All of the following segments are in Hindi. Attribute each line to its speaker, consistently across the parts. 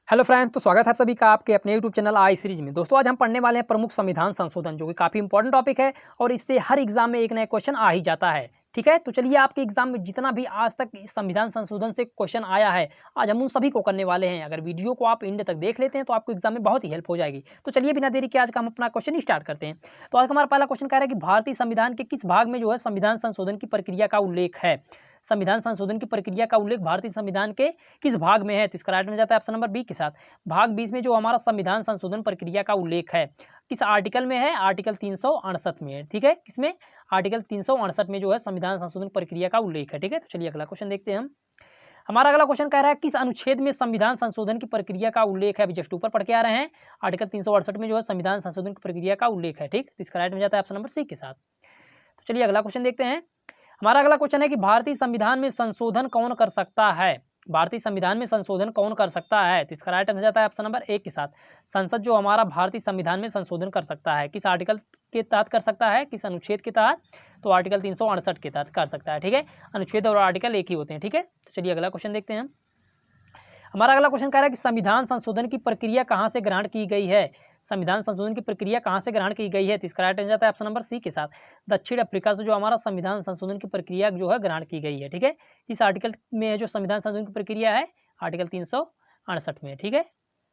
Speaker 1: हेलो फ्रेंड्स, तो स्वागत है आप सभी का आपके अपने यूट्यूब चैनल आई सीरीज में। दोस्तों, आज हम पढ़ने वाले हैं प्रमुख संविधान संशोधन, जो कि काफ़ी इंपॉर्टेंट टॉपिक है और इससे हर एग्जाम में एक नया क्वेश्चन आ ही जाता है। ठीक है, तो चलिए आपके एग्जाम में जितना भी आज तक इस संविधान संशोधन से क्वेश्चन आया है, आज हम उन सभी को करने वाले हैं। अगर वीडियो को आप एंड तक देख लेते हैं तो आपको एग्जाम में बहुत ही हेल्प हो जाएगी। तो चलिए बिना देरी के आज का हम अपना क्वेश्चन स्टार्ट करते हैं। तो आज का हमारा पहला क्वेश्चन कह रहा है कि भारतीय संविधान के किस भाग में जो है संविधान संशोधन की प्रक्रिया का उल्लेख है। संविधान संशोधन की प्रक्रिया का उल्लेख भारतीय संविधान के किस भाग में है? तो इसका राइट में जाता है ऑप्शन नंबर बी के साथ। भाग 20 में जो हमारा संविधान संशोधन प्रक्रिया का उल्लेख है, किस आर्टिकल में है? आर्टिकल 368 में है। ठीक है, किसमें? आर्टिकल 368 में जो है संविधान संशोधन प्रक्रिया का उल्लेख है। ठीक है, तो चलिए अगला क्वेश्चन देखते हैं हम। हमारा अगला क्वेश्चन कह रहा है किस अनुच्छेद में संविधान संशोधन की प्रक्रिया का उल्लेख है? अभी जस्ट ऊपर पढ़ के आ रहे हैं, आर्टिकल 368 में जो है संविधान संशोधन की प्रक्रिया का उल्लेख है। ठीक, तो इसका राइट में जाता है ऑप्शन नंबर सी के साथ। तो चलिए अगला क्वेश्चन देखते हैं। हमारा अगला क्वेश्चन है कि भारतीय संविधान में संशोधन कौन कर सकता है? भारतीय संविधान में संशोधन कौन कर सकता है? तो इसका राइट आंसर जाता है ऑप्शन नंबर ए के साथ। संसद जो हमारा भारतीय संविधान में संशोधन कर सकता है, किस आर्टिकल के तहत कर सकता है, किस अनुच्छेद के तहत? तो आर्टिकल 368 के तहत कर सकता है। ठीक है, अनुच्छेद और आर्टिकल एक ही होते हैं। ठीक है, तो चलिए अगला क्वेश्चन देखते हैं। हमारा अगला क्वेश्चन कह रहा है कि संविधान संशोधन की प्रक्रिया कहाँ से ग्रहण की गई है? संविधान संशोधन की प्रक्रिया कहाँ से ग्रहण की गई है? तो इसका राइट आंसर जाता है ऑप्शन नंबर सी के साथ। दक्षिण अफ्रीका से जो हमारा संविधान संशोधन की प्रक्रिया जो है ग्रहण की गई है। ठीक है, इस आर्टिकल में है जो संविधान संशोधन की प्रक्रिया है, आर्टिकल 368 में है। ठीक है,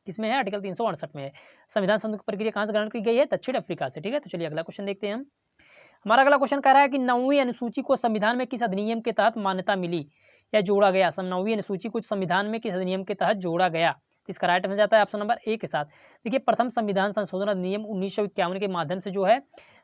Speaker 1: किसमें है? आर्टिकल 368 में है। संविधान संशोधन की प्रक्रिया कहाँ से ग्रहण की गई है? दक्षिण अफ्रीका से। ठीक है, तो चलिए अगला क्वेश्चन देखते हैं हम। हमारा अगला क्वेश्चन कह रहा है कि 9वीं अनुसूची को संविधान में किस अधिनियम के तहत मान्यता मिली या जोड़ा गया? 9वीं अनुसूची को संविधान में किस अधिनियम के तहत जोड़ा गया? तो इसका राइट आंसर जाता है ऑप्शन नंबर ए के साथ। देखिए, प्रथम संविधान संशोधन अधिनियम 1951 के माध्यम से जो है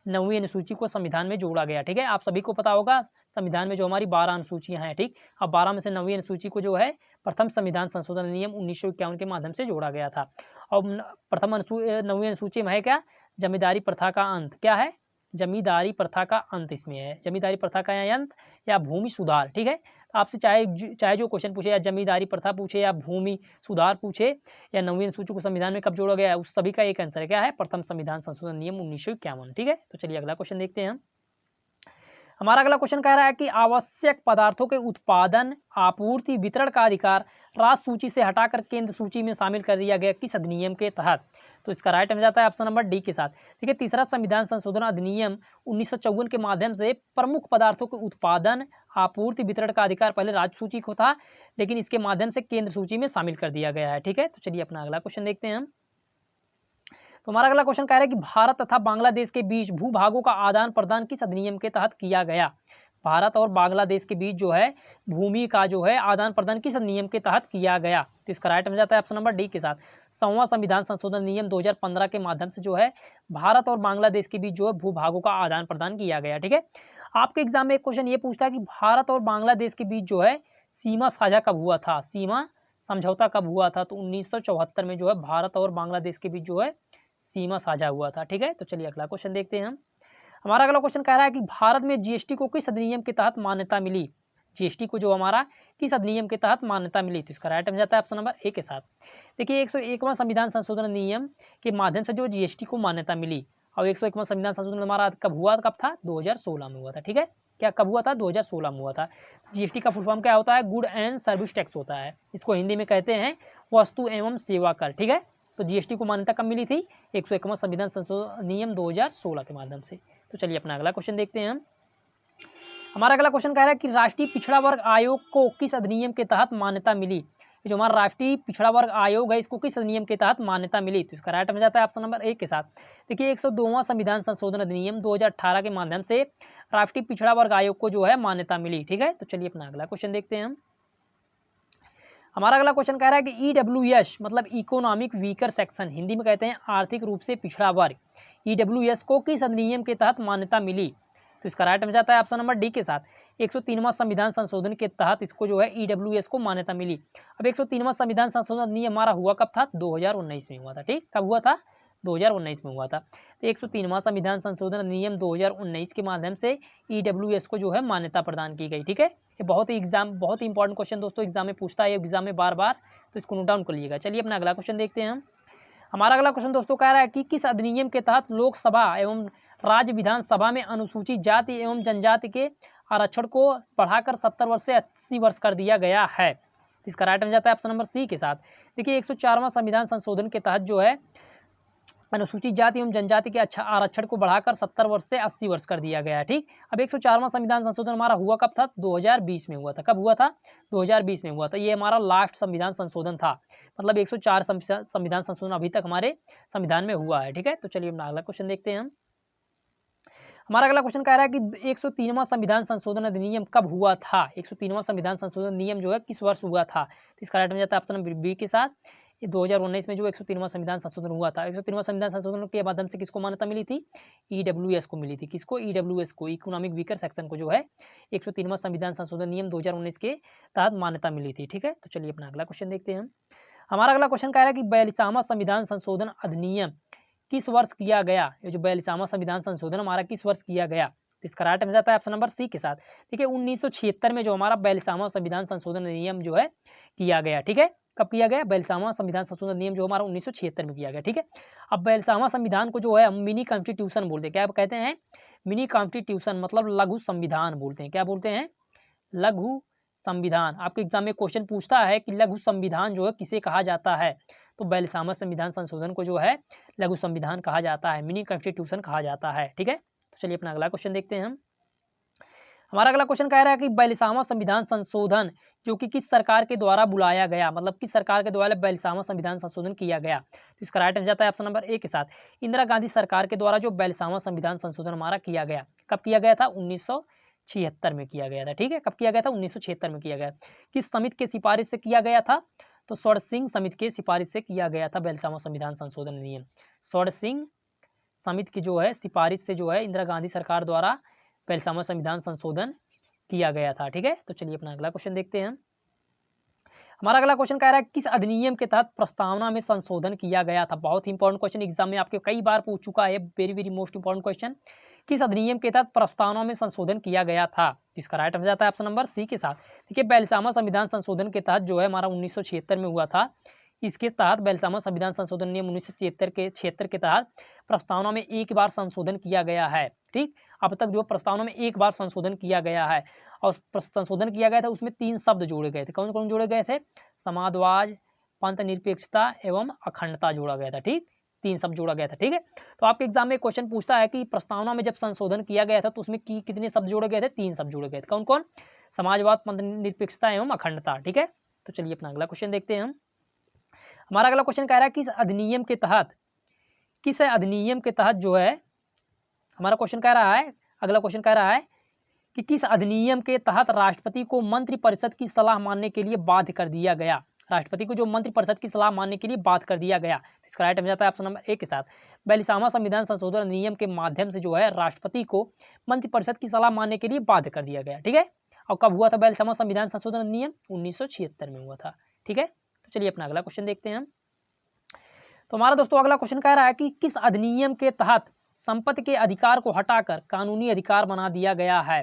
Speaker 1: 9वीं अनुसूची को संविधान में जोड़ा गया। ठीक है, आप सभी को पता होगा संविधान में जो हमारी 12 अनुसूचियां हैं, ठीक, अब 12 में से 9वीं अनुसूची को जो है प्रथम संविधान संशोधन अधिनियम 1951 के माध्यम से जोड़ा गया था। और प्रथम 9वीं अनुसूची में है क्या? जमींदारी प्रथा का अंत। क्या है? जमींदारी प्रथा का अंत इसमें है। जमींदारी प्रथा का अंत या भूमि सुधार। ठीक है, आपसे चाहे जो क्वेश्चन पूछे, या जमींदारी प्रथा पूछे या भूमि सुधार पूछे या 9वीं अनुसूची को संविधान में कब जोड़ा गया है, उस सभी का एक आंसर है। क्या है? प्रथम संविधान संशोधन नियम 1951। ठीक है, तो चलिए अगला क्वेश्चन देखते हैं हम। हमारा अगला क्वेश्चन कह रहा है कि आवश्यक पदार्थों के उत्पादन, आपूर्ति, वितरण का अधिकार राज्य सूची से हटाकर केंद्र सूची में शामिल कर दिया गया किस अधिनियम के तहत? तो इसका राइट आंसर जाता है ऑप्शन नंबर डी के साथ। ठीक है, तीसरा संविधान संशोधन अधिनियम 1954 के माध्यम से प्रमुख पदार्थों के उत्पादन, आपूर्ति, वितरण का अधिकार पहले राज्य सूची को था, लेकिन इसके माध्यम से केंद्र सूची में शामिल कर दिया गया है। ठीक है, तो चलिए अपना अगला क्वेश्चन देखते हैं हम। तो हमारा अगला क्वेश्चन कह रहा है कि भारत तथा बांग्लादेश के बीच भूभागों का आदान प्रदान किस अधिनियम के तहत किया गया? भारत और बांग्लादेश के बीच जो है भूमि का जो है आदान प्रदान किस अधिनियम के तहत किया गया? तो इसका राइट आंसर जाता है ऑप्शन नंबर डी के साथ। 100वां संविधान संशोधन नियम 2015 के माध्यम से जो है भारत और बांग्लादेश के बीच जो है भूभागों का आदान प्रदान किया गया। ठीक है, आपके एग्जाम में एक क्वेश्चन ये पूछता है कि भारत और बांग्लादेश के बीच जो है सीमा साझा कब हुआ था, सीमा समझौता कब हुआ था? तो 1974 में जो है भारत और बांग्लादेश के बीच जो है सीमा साझा हुआ था। ठीक है, तो चलिए अगला क्वेश्चन देखते हैं हम। हमारा अगला क्वेश्चन कह रहा है कि भारत में जीएसटी को किस अधिनियम के तहत मान्यता मिली? जीएसटी को जो हमारा किस अधिनियम के तहत मान्यता मिली? तो इसका राइट आंसर जाता है ऑप्शन नंबर ए के साथ। देखिए, 101वां संविधान संशोधन अधिनियम के माध्यम से जो जीएसटी को मान्यता मिली, और 101वां संविधान संशोधन हमारा कब हुआ, कब था? 2016 में हुआ था। ठीक है, क्या कब हुआ था? 2016 में हुआ था। जीएसटी का फुल फॉर्म क्या होता है? गुड एंड सर्विस टैक्स होता है। इसको हिंदी में कहते हैं वस्तु एवं सेवा कर। ठीक है, तो जीएसटी को मान्यता कब मिली थी? 101वां संविधान संशोधन नियम 2016 के माध्यम से। तो चलिए अपना अगला क्वेश्चन देखते हैं हम। हमारा अगला क्वेश्चन कह रहा है कि राष्ट्रीय पिछड़ा वर्ग आयोग को किस अधिनियम के तहत मान्यता मिली? जो हमारा राष्ट्रीय पिछड़ा वर्ग आयोग है, इसको किस अधिनियम के तहत मान्यता मिली? तो इसका राइट आंसर जाता है ऑप्शन नंबर ए के साथ। देखिए, 102वां संविधान संशोधन अधिनियम 2018 के माध्यम से राष्ट्रीय पिछड़ा वर्ग आयोग को जो है मान्यता मिली। ठीक है, तो चलिए अपना अगला क्वेश्चन देखते हैं हम। हमारा अगला क्वेश्चन कह रहा है कि ईडब्ल्यूएस मतलब इकोनॉमिक वीकर सेक्शन, हिंदी में कहते हैं आर्थिक रूप से पिछड़ा वर्ग, ईडब्ल्यूएस को किस अधिनियम के तहत मान्यता मिली? तो इसका राइट आंसर जाता है ऑप्शन नंबर डी के साथ। 103वां संविधान संशोधन के तहत इसको जो है ईडब्ल्यूएस को मान्यता मिली। अब 103वां संविधान संशोधन अधिनियम हमारा हुआ कब था? 2019 में हुआ था। ठीक, कब हुआ था? 2019 में हुआ था। तो 103वां संविधान संशोधन अधिनियम 2019 के माध्यम से ईडब्ल्यूएस को जो है मान्यता प्रदान की गई। ठीक है, ये बहुत ही इंपॉर्टेंट क्वेश्चन दोस्तों एग्जाम में पूछता है, एग्जाम में बार बार, तो इसको नोट डाउन कर लीजिएगा। चलिए अपना अगला क्वेश्चन देखते हैं हम। हमारा अगला क्वेश्चन दोस्तों कह रहा है कि किस अधिनियम के तहत लोकसभा एवं राज्य विधानसभा में अनुसूचित जाति एवं जनजाति के आरक्षण को बढ़ाकर 70 वर्ष से 80 वर्ष कर दिया गया है? इसका राइट आंसर जाता है ऑप्शन नंबर सी के साथ। देखिए 104वां संविधान संशोधन के तहत जो है अनुसूचित जाति एवं जनजाति के आरक्षण को बढ़ाकर 70 वर्ष से 80 वर्ष कर दिया गया है। ठीक, अब 104वां संविधान संशोधन हमारा हुआ कब था? 2020 में हुआ था। कब हुआ था? 2020 में हुआ था। ये हमारा लास्ट संविधान संशोधन था, मतलब 104 संविधान संशोधन अभी तक हमारे संविधान में हुआ है। ठीक है, तो चलिए अपना अगला क्वेश्चन देखते हैं हम। हमारा अगला क्वेश्चन कह रहा है कि 103वां संविधान संशोधन अधिनियम कब हुआ था? 103वां संविधान संशोधन नियम जो है किस वर्ष हुआ था? तो इसका राइट आंसर जाता है ऑप्शन नंबर बी के साथ। 2019 में जो 103वां संविधान संशोधन हुआ था। 103वां संविधान संशोधन के माध्यम से किसको मान्यता मिली थी? ईडब्ल्यूएस को मिली थी। किसको? ईडब्ल्यूएस को, इकोनॉमिक वीकर सेक्शन को जो है 103वां संविधान संशोधन नियम 2019 के तहत मान्यता मिली थी। ठीक है, तो चलिए अपना अगला क्वेश्चन देखते हैं हम। हमारा अगला क्वेश्चन कह रहा है कि 42वां संविधान संशोधन अधिनियम किस वर्ष किया गया? ये जो 42वां संविधान संशोधन हमारा किस वर्ष किया गया? तो इसका राइट आंसर जाता है ऑप्शन नंबर सी के साथ। देखिए 1976 में जो हमारा 42वां संविधान संशोधन अधिनियम जो है किया गया। ठीक है, कब किया गया? 42वां संविधान संशोधन नियम जो हमारा 1976 में किया गया। ठीक है, अब 42वां संविधान को जो है हम मिनी कॉन्स्टिट्यूशन बोलते हैं। क्या कहते हैं? मिनी कॉन्स्टिट्यूशन, मतलब लघु संविधान बोलते हैं। क्या बोलते हैं? लघु संविधान। आपके एग्जाम में क्वेश्चन पूछता है कि लघु संविधान जो है किसे कहा जाता है? तो 42वां संविधान संशोधन को जो है लघु संविधान कहा जाता है, मिनी कॉन्स्टिट्यूशन कहा जाता है। ठीक है, तो चलिए अपना अगला क्वेश्चन देखते हैं हम। हमारा अगला क्वेश्चन कह रहा है कि 42वां संविधान संशोधन जो कि किस सरकार के द्वारा बुलाया गया, मतलब किस सरकार के द्वारा 42वां संविधान संशोधन किया गया? तो इसका राइट आंसर जाता है ऑप्शन नंबर ए के साथ। इंदिरा गांधी सरकार के द्वारा जो 42वां संविधान संशोधन हमारा किया गया। कब किया गया था? 1976 में किया गया था। ठीक है, कब किया गया था? 1976 में किया गया। किस समिति के सिफारिश से किया गया था? तो स्वर्ण सिंह समिति के सिफारिश से किया गया था 42वां संविधान संशोधन नियम। स्वर्ण सिंह समिति की जो है सिफारिश से जो है इंदिरा गांधी सरकार द्वारा 42वां संविधान संशोधन किया गया था। ठीक है, तो चलिए अपना अगला क्वेश्चन देखते हैं। हमारा अगला क्वेश्चन कह रहा है किस अधिनियम के तहत प्रस्तावना में संशोधन किया गया था? बहुत ही इंपॉर्टेंट क्वेश्चन, एग्जाम में आपके कई बार पूछ चुका है। Very very most important question. किस अधिनियम के तहत प्रस्तावना में संशोधन किया गया था? इसका राइट आंसर जाता है ऑप्शन नंबर सी के साथ। देखिए 42वां संविधान संशोधन के तहत जो है हमारा 1976 में हुआ था। इसके तहत 42वां संविधान संशोधन नियम 1976 के तहत प्रस्तावना में एक बार संशोधन किया गया है। ठीक, अब तक जो प्रस्तावना में एक बार संशोधन किया गया है और संशोधन किया गया था उसमें 3 शब्द जोड़े गए थे। कौन कौन जोड़े गए थे? समाजवाद, पंथ निरपेक्षता एवं अखंडता जोड़ा गया था। ठीक, 3 शब्द जोड़ा गया था। ठीक है, तो आपके एग्जाम में क्वेश्चन पूछता है कि प्रस्तावना में जब संशोधन किया गया था तो उसमें कितने शब्द जोड़े गए थे? 3 शब्द जोड़े गए थे। कौन कौन? समाजवाद, पंथ निरपेक्षता एवं अखंडता। ठीक है, तो चलिए अपना अगला क्वेश्चन देखते हैं हम। हमारा अगला क्वेश्चन कह रहा है किस अधिनियम के तहत जो है हमारा क्वेश्चन कह रहा है, अगला क्वेश्चन कह रहा है कि किस अधिनियम के तहत राष्ट्रपति को मंत्रिपरिषद की सलाह मानने के लिए बाध्य कर दिया गया? राष्ट्रपति को जो मंत्रिपरिषद की सलाह मानने के लिए बाध्य कर दिया गया। इसका राइट आंसर जाता है ऑप्शन नंबर ए के साथ। 42वां संविधान संशोधन अधिनियम के माध्यम से जो है राष्ट्रपति को मंत्रिपरिषद की सलाह मानने के लिए बाध्य कर दिया गया। ठीक है, और कब हुआ था 42वां संविधान संशोधन अधिनियम? 1976 में हुआ था। ठीक है, तो चलिए अपना अगला क्वेश्चन देखते हैं हम। तो हमारा दोस्तों अगला क्वेश्चन कह रहा है कि किस अधिनियम के तहत संपत्ति के अधिकार को हटाकर कानूनी अधिकार बना दिया गया है?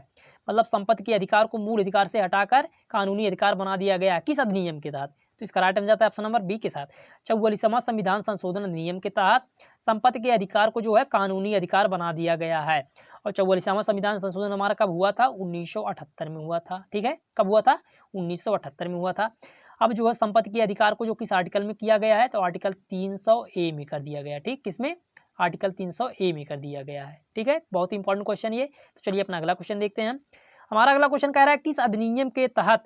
Speaker 1: मतलब संपत्ति के अधिकार को मूल अधिकार से हटाकर कानूनी अधिकार बना दिया गया है। किस अधिनियम के तहत? तो इसका राइट आंसर जाता है ऑप्शन नंबर बी के साथ। 44वां संविधान संशोधन अधिनियम के तहत संपत्ति के अधिकार को जो है कानूनी अधिकार बना दिया गया है। और 44वां संविधान संशोधन हमारा कब हुआ था? 1978 में हुआ था। ठीक है, कब हुआ था? 1978 में हुआ था। अब जो है संपत्ति के अधिकार को जो किस आर्टिकल में किया गया है? तो आर्टिकल 300A में कर दिया गया। ठीक, किसमें? आर्टिकल 300A में कर दिया गया है। ठीक है, बहुत ही इंपॉर्टेंट क्वेश्चन ये। तो चलिए अपना अगला क्वेश्चन देखते हैं। हमारा अगला क्वेश्चन कह रहा है किस अधिनियम के तहत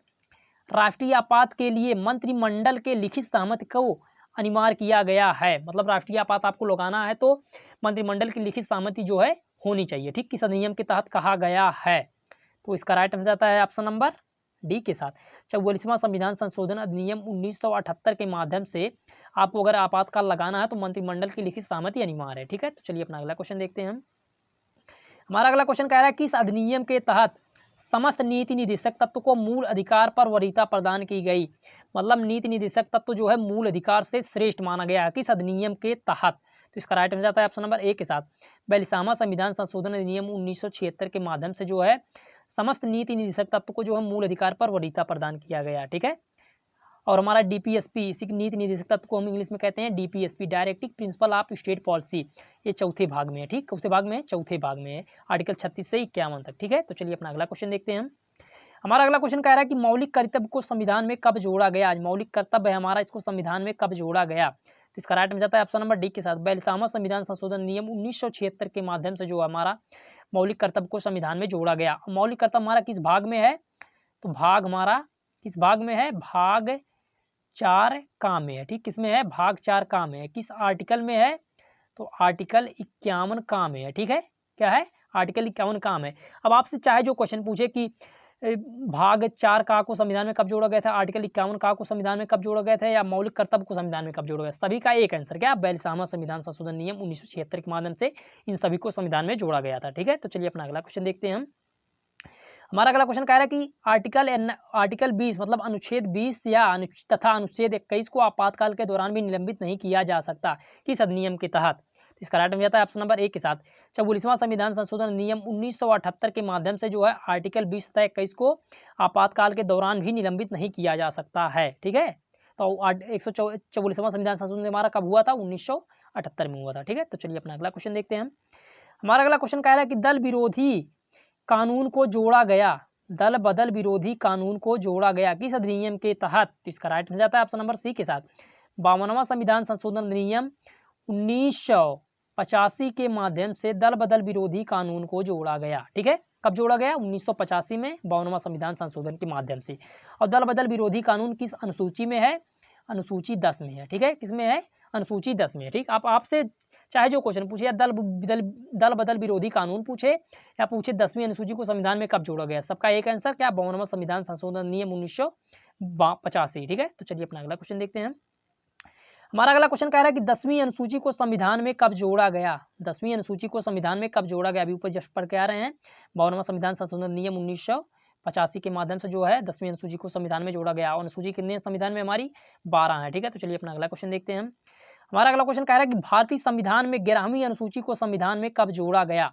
Speaker 1: राष्ट्रीय आपात के लिए मंत्रिमंडल के लिखित सहमति को अनिवार्य किया गया है? मतलब राष्ट्रीय आपात आपको लगाना है तो मंत्रिमंडल की लिखित सहमति जो है होनी चाहिए। ठीक, किस अधिनियम के तहत कहा गया है? तो इसका राइट आंसर जाता है ऑप्शन नंबर डी के साथ। 44वां संविधान संशोधन अधिनियम 1978 के माध्यम से आपको अगर आपातकाल लगाना है तो मंत्रिमंडल की लिखित सहमति अनिवार्य है। ठीक है, तो चलिए अपना अगला क्वेश्चन देखते हैं हम। हमारा अगला क्वेश्चन कह रहा है किस अधिनियम के तहत समस्त नीति निदेशक तत्व को मूल अधिकार पर वरीयता प्रदान की गई? मतलब नीति निदेशक तत्व जो है मूल अधिकार से श्रेष्ठ माना गया है। किस अधिनियम के तहत? तो इसका राइट आंसर जाता है ऑप्शन नंबर ए के साथ। 42वां संविधान संशोधन अधिनियम 1976 के माध्यम से जो है समस्त नीति निदेशक तत्व को जो है मूल अधिकार पर वरीयता प्रदान किया गया। ठीक है, और हमारा डीपीएसपी, इसी नीति निदेशक तत्व को हम इंग्लिश में कहते हैं DPSP, directive principle of state policy. ये चौथे भाग में है। ठीक, चौथे भाग में है, चौथे भाग में है, आर्टिकल 36 से 51 तक। ठीक है, तो चलिए अपना अगला क्वेश्चन देखते हैं हम। हमारा अगला क्वेश्चन कह रहा है कि मौलिक कर्तव्य को संविधान में कब जोड़ा गया। आज मौलिक कर्तव्य है हमारा, इसको संविधान में कब जोड़ा गया। तो इसका राइट में जाता है ऑप्शन नंबर डी के साथ, 42वां संविधान संशोधन नियम 1976 के माध्यम से जो हमारा मौलिक कर्तव्य को संविधान में जोड़ा गया। मौलिक कर्तव्य हमारा किस भाग में है, तो भाग हमारा किस भाग में है, भाग 4 का में है। ठीक, किसमें है, भाग 4 का में है। किस आर्टिकल में है, तो आर्टिकल 51 का में है। ठीक है, क्या है, आर्टिकल 51 का में। अब आपसे चाहे जो क्वेश्चन पूछे कि भाग 4 का को संविधान में कब जोड़ा गया था, आर्टिकल 51 का को संविधान में कब जोड़ा गया था, या मौलिक कर्तव्य को संविधान में कब जोड़ा गया, सभी का एक आंसर क्या, 42वां संविधान संशोधन नियम 1976 के माध्यम से इन सभी को संविधान में जोड़ा गया था। ठीक है, तो चलिए अपना अगला क्वेश्चन देखते हैं हम। हमारा अगला क्वेश्चन कह रहा है कि आर्टिकल 20 मतलब अनुच्छेद 20 तथा अनुच्छेद 21 को आपातकाल के दौरान भी निलंबित नहीं किया जा सकता, किस अधिनियम के तहत। तो इसका राइट में जाता है ऑप्शन नंबर ए के साथ, 44वां संविधान संशोधन नियम 1978 के माध्यम से जो है आर्टिकल 20 तथा 21 को आपातकाल के दौरान भी निलंबित नहीं किया जा सकता है। ठीक है, तो 144वां संविधान संशोधन हमारा कब हुआ था, 1978 में हुआ था। ठीक है, तो चलिए अपना अगला क्वेश्चन देखते हैं हम। हमारा अगला क्वेश्चन कह रहा है कि दल विरोधी कानून को जोड़ा गया, दल बदल विरोधी कानून को जोड़ा गया किस अधिनियम के तहत। तो इसका राइट हो जाता है ऑप्शन नंबर सी के साथ, 52वां संविधान संशोधन अधिनियम 1985 के माध्यम से दल बदल विरोधी कानून को जोड़ा गया। ठीक है, कब जोड़ा गया, 1985 में 52वां संविधान संशोधन के माध्यम से। और दल बदल विरोधी कानून किस अनुसूची में है, अनुसूची 10 में है। ठीक है, किसमें है, अनुसूची 10 में है। ठीक, आप आपसे चाहे जो क्वेश्चन पूछे, या दल बदल विरोधी कानून पूछे या पूछे 10वीं अनुसूची को संविधान में कब जोड़ा गया, सबका एक आंसर क्या, 52वां संविधान संशोधन नियम 1985। ठीक है, तो चलिए अपना अगला क्वेश्चन देखते हैं। हमारा अगला क्वेश्चन कह रहा है कि 10वीं अनुसूची को संविधान में कब जोड़ा गया, 10वीं अनुसूची को संविधान में कब जोड़ा गया। अभी ऊपर जस्ट पढ़ के आ रहे हैं, 52वां संविधान संशोधन नियम 1985 के माध्यम से जो है 10वीं अनुसूची को संविधान में जोड़ा गया। और अनुसूची कितने संविधान में, हमारी 12 है। ठीक है, तो चलिए अपना अगला क्वेश्चन देखते हैं हम। हमारा अगला क्वेश्चन कह रहा है कि भारतीय संविधान में 11वीं अनुसूची को संविधान में कब जोड़ा गया,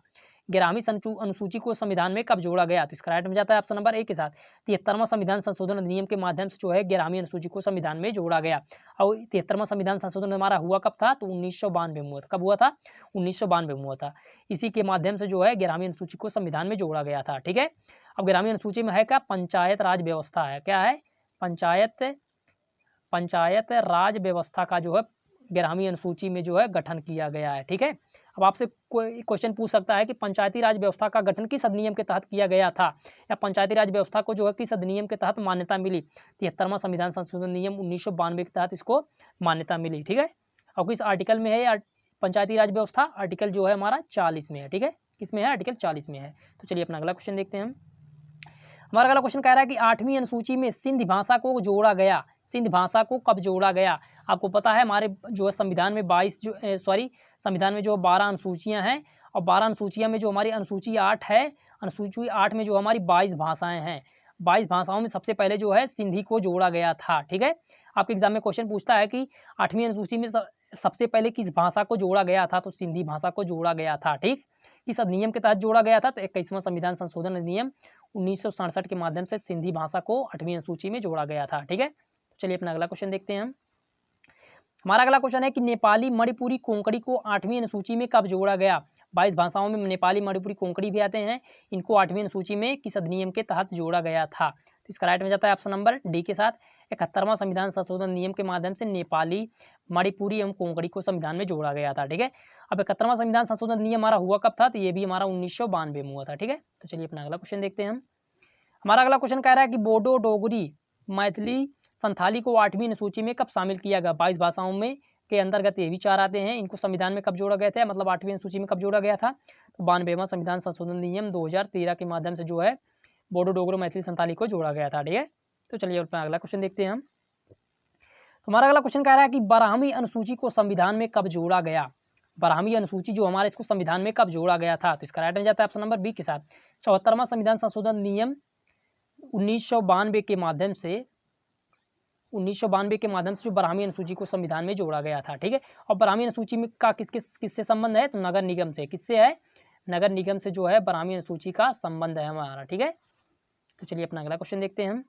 Speaker 1: 11वीं अनुसूची को संविधान में कब जोड़ा गया। तो इसका राइट में जाता है ऑप्शन नंबर ए के साथ, 73वां संविधान संशोधन अधिनियम के माध्यम से जो है 11वीं अनुसूची को संविधान में जोड़ा गया। और 73वां संविधान संशोधन हमारा हुआ कब था, तो 1992 में हुआ था। कब हुआ था, 1992 में हुआ था। इसी के माध्यम से जो है 11वीं अनुसूची को संविधान में जोड़ा गया था। ठीक है, अब 11वीं अनुसूची में है क्या, पंचायत राज व्यवस्था है। क्या है, पंचायत राज व्यवस्था का जो है 11वीं अनुसूची में जो है गठन किया गया है। ठीक है, अब आपसे कोई क्वेश्चन पूछ सकता है कि पंचायती राज व्यवस्था का गठन किस अधिनियम के तहत किया गया था, या पंचायती राज व्यवस्था को जो है किस अधिनियम के तहत मान्यता मिली। 73वां संविधान संशोधन नियम 1992 के तहत इसको मान्यता मिली। ठीक है, और किस आर्टिकल में है पंचायती राज व्यवस्था, आर्टिकल जो है हमारा 40 में है। ठीक है, किस में है, आर्टिकल 40 में है। तो चलिए अपना अगला क्वेश्चन देखते हैं हम। हमारा अगला क्वेश्चन कह रहा है कि 8वीं अनुसूची में सिंध भाषा को जोड़ा गया, सिंध भाषा को कब जोड़ा गया। आपको पता है हमारे जो है संविधान में संविधान में जो 12 अनुसूचियां हैं, और 12 अनुसूचियां में जो हमारी अनुसूची 8 है, अनुसूची 8 में जो हमारी 22 भाषाएं हैं, 22 भाषाओं में सबसे पहले जो है सिंधी को जोड़ा गया था। ठीक है, आपके एग्जाम में क्वेश्चन पूछता है कि 8वीं अनुसूची में सबसे पहले किस भाषा को जोड़ा गया था, तो सिंधी भाषा को जोड़ा गया था। ठीक, किस अधिनियम के तहत जोड़ा गया था, तो 21वां संविधान संशोधन अधिनियम 1967 के माध्यम से सिंधी भाषा को 8वीं अनुसूची में जोड़ा गया था। ठीक है, तो चलिए अपना अगला क्वेश्चन देखते हैं हम। हमारा अगला क्वेश्चन है कि नेपाली मणिपुरी कोंकणी को 8वीं अनुसूची में कब जोड़ा गया। 22 भाषाओं में नेपाली मणिपुरी कोंकणी भी आते हैं, इनको 8वीं अनुसूची में किस अधिनियम के तहत जोड़ा गया था। तो इसका राइट में जाता है ऑप्शन नंबर डी के साथ, 71वां संविधान संशोधन नियम के माध्यम से नेपाली मणिपुरी एवं कोंकणी को संविधान में जोड़ा गया था। ठीक है, अब 71वां संविधान संशोधन नियम हमारा हुआ कब था, तो ये भी हमारा 1992 में हुआ था। ठीक है, तो चलिए अपना अगला क्वेश्चन देखते हैं हम। हमारा अगला क्वेश्चन कह रहा है कि बोडो, डोगरी, मैथिली, संथाली को 8वीं अनुसूची में कब शामिल किया गया। 22 भाषाओं में के अंतर्गत ये भी 4 आते हैं, इनको संविधान में कब जोड़ा गया था, मतलब 8वीं अनुसूची में कब जोड़ा गया था, तो 92वां संविधान संशोधन नियम 2013 के माध्यम से जो है बोडो, डोगरो, मैथिली, संथाली को जोड़ा गया था। ठीक है, तो चलिए अपना अगला क्वेश्चन देखते हैं हम। तो हमारा अगला क्वेश्चन कह रहा है कि 12वीं अनुसूची को संविधान में कब जोड़ा गया। 12वीं अनुसूची जो हमारे इसको संविधान में कब जोड़ा गया था, तो इसका राइट में जाता है ऑप्शन नंबर बी के साथ, 74वां संविधान संशोधन नियम 1992 के माध्यम से 1992 के माध्यम से जो 12वीं अनुसूची को संविधान में जोड़ा गया था। ठीक है, और 12वीं अनुसूची में का किससे संबंध है, तो नगर निगम से। किससे है, नगर निगम से जो है 12वीं अनुसूची का संबंध है हमारा। ठीक है, तो चलिए अपना अगला क्वेश्चन देखते हैं हम।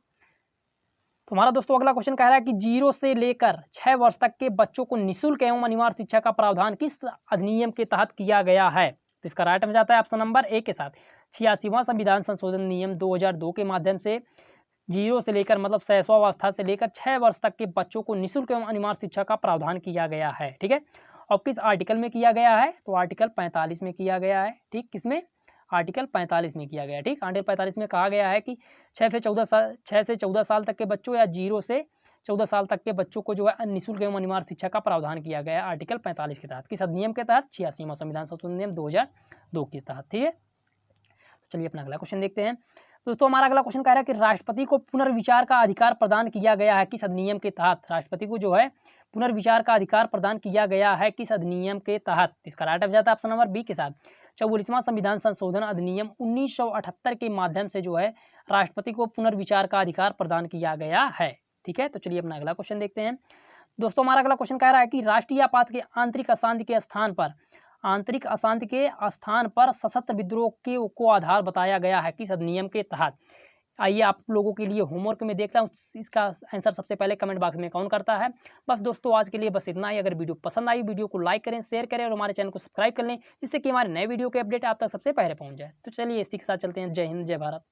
Speaker 1: तो हमारा दोस्तों अगला क्वेश्चन कह रहा है कि 0 से लेकर 6 वर्ष तक के बच्चों को निःशुल्क एवं अनिवार्य शिक्षा का प्रावधान किस अधिनियम के तहत किया गया है। तो इसका राइट में जाता है ऑप्शन नंबर ए के साथ, 86वां संविधान संशोधन नियम 2002 के माध्यम से 0 से लेकर मतलब शैशवावस्था से लेकर 6 वर्ष तक के बच्चों को निःशुल्क एवं अनिवार्य शिक्षा का प्रावधान किया गया है। ठीक है, और किस आर्टिकल में किया गया है? तो आर्टिकल 45 में किया गया है। ठीक, किसमें? आर्टिकल 45 में किया गया है। ठीक, आर्टिकल 45 में कहा गया है कि 6 से 14 साल तक के बच्चों या 0 से 14 साल तक के बच्चों को जो है निःशुल्क एवं अनिवार्य शिक्षा का प्रावधान किया गया है आर्टिकल 45 के तहत। किस अधिनियम के तहत? 86वां संविधान संशोधन नियम 2002 के तहत। ठीक है, चलिए अपना अगला क्वेश्चन देखते हैं। दोस्तों हमारा अगला क्वेश्चन कह रहा है कि राष्ट्रपति को पुनर्विचार का अधिकार प्रदान किया गया है किस अधिनियम के तहत? राष्ट्रपति को जो है पुनर्विचार का अधिकार प्रदान किया गया है किस अधिनियम के तहत? इसका राइट आंसर जाता है ऑप्शन नंबर बी के साथ 44वां संविधान संशोधन अधिनियम 1978 के माध्यम से जो है राष्ट्रपति को पुनर्विचार का अधिकार प्रदान किया गया है। ठीक है, तो चलिए अपना अगला क्वेश्चन देखते हैं। दोस्तों हमारा अगला क्वेश्चन कह रहा है कि राष्ट्रीय आपात के आंतरिक अशांति के स्थान पर सशस्त्र विद्रोह को आधार बताया गया है किस अधिनियम के तहत? आइए आप लोगों के लिए होमवर्क में देखता हूँ इसका आंसर सबसे पहले कमेंट बॉक्स में कौन करता है। बस दोस्तों आज के लिए बस इतना ही। अगर वीडियो पसंद आई वीडियो को लाइक करें, शेयर करें और हमारे चैनल को सब्सक्राइब कर लें जिससे कि हमारे नए वीडियो के अपडेट आप तक सबसे पहले पहुँच जाए। तो चलिए इसी के साथ चलते हैं। जय हिंद, जय भारत।